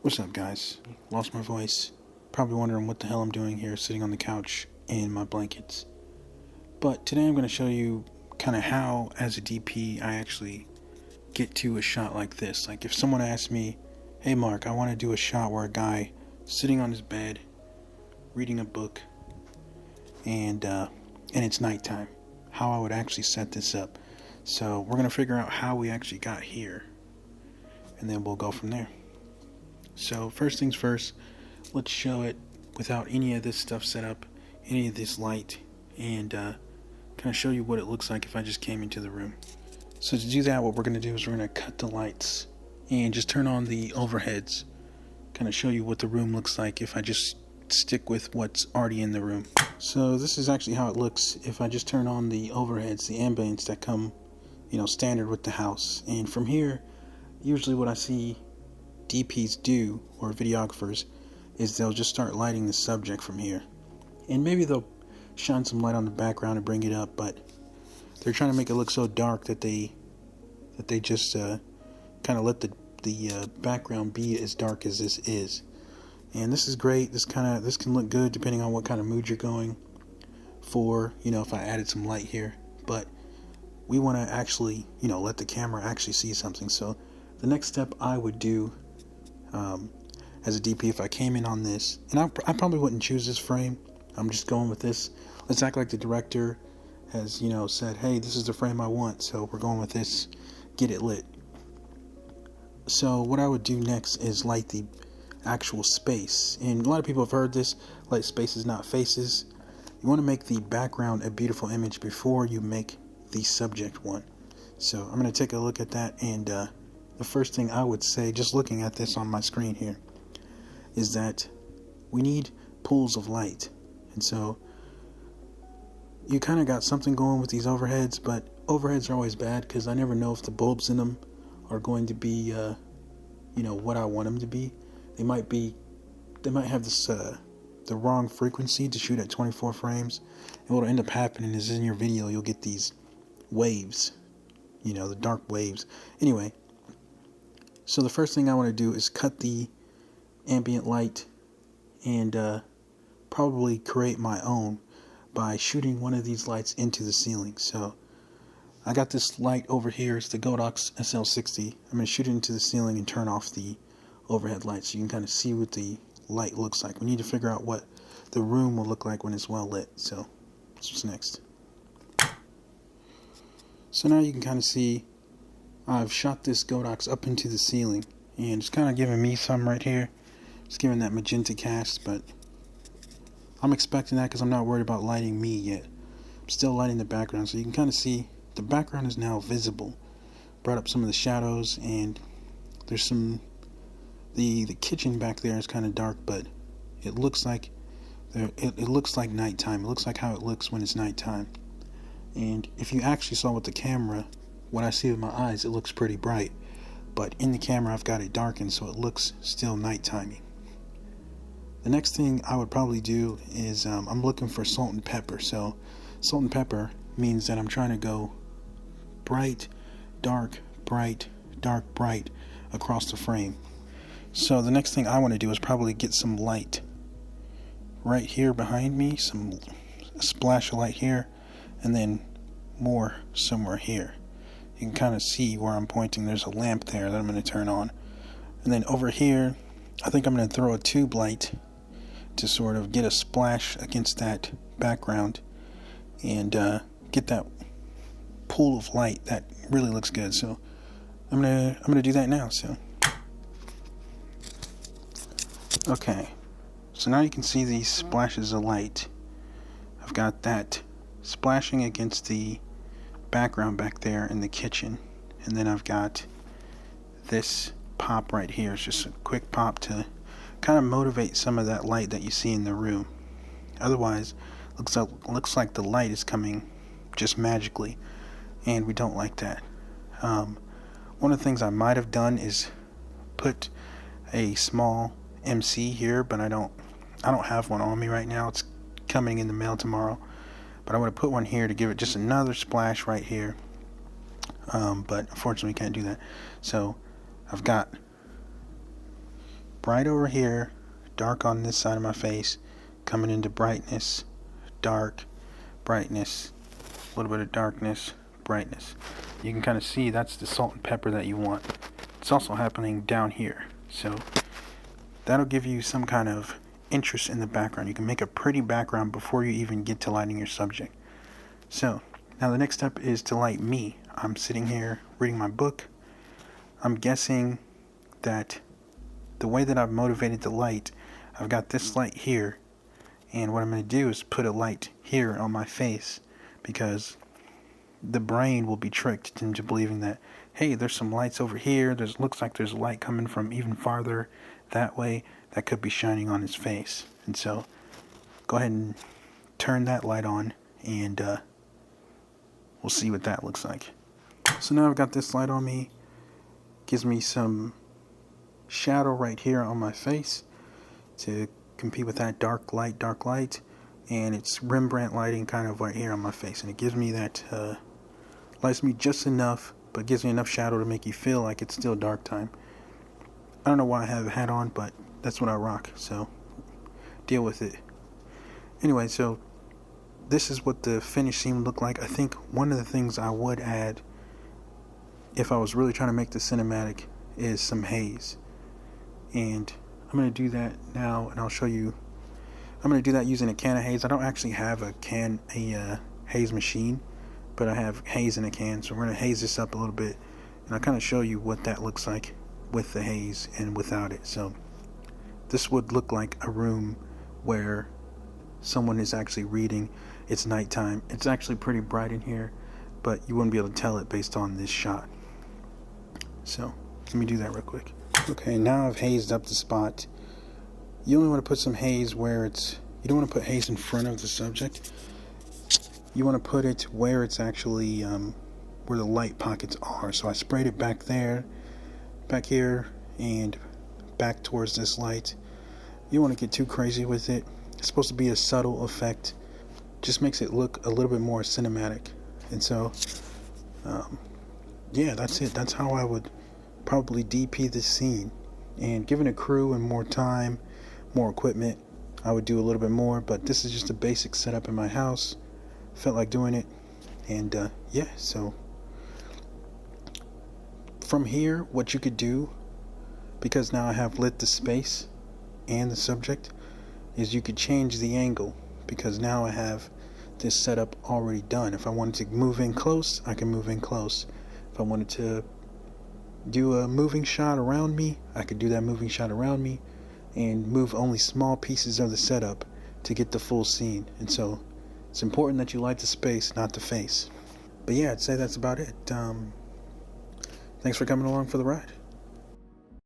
What's up, guys? Lost my voice. Probably wondering what the hell I'm doing here sitting on the couch in my blankets. But today I'm going to show you kind of how, as a DP, I actually get to a shot like this. Like, if someone asks me, hey Mark, I want to do a shot where a guy sitting on his bed, reading a book, and it's nighttime, how I would actually set this up. So we're going to figure out how we actually got here, and then we'll go from there. So first things first, let's show it without any of this stuff set up, any of this light, and kind of show you what it looks like if I just came into the room. So to do that, what we're going to do is we're going to cut the lights and just turn on the overheads, kind of show you what the room looks like if I just stick with what's already in the room. So this is actually how it looks if I just turn on the overheads, the ambience that come, standard with the house. And from here, usually what I see DPs do, or videographers, is they'll just start lighting the subject from here, and maybe they'll shine some light on the background and bring it up, but they're trying to make it look so dark that they just kind of let the background be as dark as this is. And this is great. This can look good depending on what kind of mood you're going for, if I added some light here. But we want to actually let the camera actually see something. So the next step I would do as a DP, if I came in on this, and I probably wouldn't choose this frame. I'm just going with this. Let's act like the director has said, hey, this is the frame I want, so we're going with this. Get it lit. So what I would do next is light the actual space, and a lot of people have heard this: light spaces, not faces. You want to make the background a beautiful image before you make the subject one. So I'm going to take a look at that, and the first thing I would say, just looking at this on my screen here, is that we need pools of light. And so you kind of got something going with these overheads, but overheads are always bad because I never know if the bulbs in them are going to be what I want them to be. They might have this the wrong frequency to shoot at 24 frames, and what'll end up happening is in your video you'll get these waves, the dark waves. Anyway, so the first thing I want to do is cut the ambient light and probably create my own by shooting one of these lights into the ceiling. So I got this light over here. It's the Godox SL60. I'm going to shoot it into the ceiling and turn off the overhead light so you can kind of see what the light looks like. We need to figure out what the room will look like when it's well lit. So that's what's next. So now you can kind of see I've shot this Godox up into the ceiling, and it's kind of giving me some right here. It's giving that magenta cast, but I'm expecting that because I'm not worried about lighting me yet. I'm still lighting the background, so you can kind of see the background is now visible. Brought up some of the shadows, and there's some the kitchen back there is kind of dark, but it looks like it looks like nighttime. It looks like how it looks when it's nighttime. And if you actually saw with the camera, what I see with my eyes, it looks pretty bright, but in the camera I've got it darkened so it looks still nighttimey. The next thing I would probably do is I'm looking for salt and pepper. So salt and pepper means that I'm trying to go bright, dark, bright, dark, bright across the frame. So the next thing I want to do is probably get some light right here behind me, a splash of light here, and then more somewhere here. You can kind of see where I'm pointing. There's a lamp there that I'm going to turn on. And then over here, I think I'm going to throw a tube light to sort of get a splash against that background and get that pool of light that really looks good. So I'm gonna do that now. So okay, so now you can see these splashes of light. I've got that splashing against the background back there in the kitchen, and then I've got this pop right here. It's just a quick pop to kind of motivate some of that light that you see in the room. Otherwise, looks like the light is coming just magically, and we don't like that. One of the things I might have done is put a small MC here, but I don't have one on me right now. It's coming in the mail tomorrow, but I would have put one here to give it just another splash right here. But unfortunately, can't do that. So I've got bright over here, dark on this side of my face, coming into brightness, dark, brightness, a little bit of darkness, brightness. You can kind of see that's the salt and pepper that you want. It's also happening down here, so that'll give you some kind of interest in the background. You can make a pretty background before you even get to lighting your subject. So now the next step is to light me. I'm sitting here reading my book. I'm guessing that the way that I've motivated the light, I've got this light here, and what I'm going to do is put a light here on my face, because the brain will be tricked into believing that, hey, there's some lights over here, looks like there's light coming from even farther that way that could be shining on his face. And so go ahead and turn that light on, and we'll see what that looks like. So now I've got this light on me. Gives me some shadow right here on my face to compete with that dark light, and it's Rembrandt lighting kind of right here on my face, and it gives me that lights me just enough, but gives me enough shadow to make you feel like it's still dark time. I don't know why I have a hat on, but that's what I rock, so deal with it. Anyway, so this is what the finished scene looked like. I think one of the things I would add, if I was really trying to make the cinematic, is some haze. And I'm going to do that now, and I'll show you. I'm going to do that using a can of haze. I don't actually have a haze machine, but I have haze in a can, so we're going to haze this up a little bit, and I'll kind of show you what that looks like with the haze and without it. So this would look like a room where someone is actually reading. It's nighttime. It's actually pretty bright in here, but you wouldn't be able to tell it based on this shot. So let me do that real quick. Okay, now I've hazed up the spot. You only want to put some haze where you don't want to put haze in front of the subject. You want to put it where it's actually, where the light pockets are. So I sprayed it back there, back here, and back towards this light. You don't want to get too crazy with it. It's supposed to be a subtle effect. Just makes it look a little bit more cinematic. And so, yeah, that's it. That's how I would probably DP this scene. And given a crew and more time, more equipment, I would do a little bit more, but this is just a basic setup in my house. Felt like doing it, and yeah, so from here, what you could do, because now I have lit the space and the subject, is you could change the angle, because now I have this setup already done. If I wanted to move in close, I can move in close. If I wanted to do a moving shot around me, I could do that moving shot around me and move only small pieces of the setup to get the full scene. And so it's important that you light the space, not the face. But yeah, I'd say that's about it. Thanks for coming along for the ride.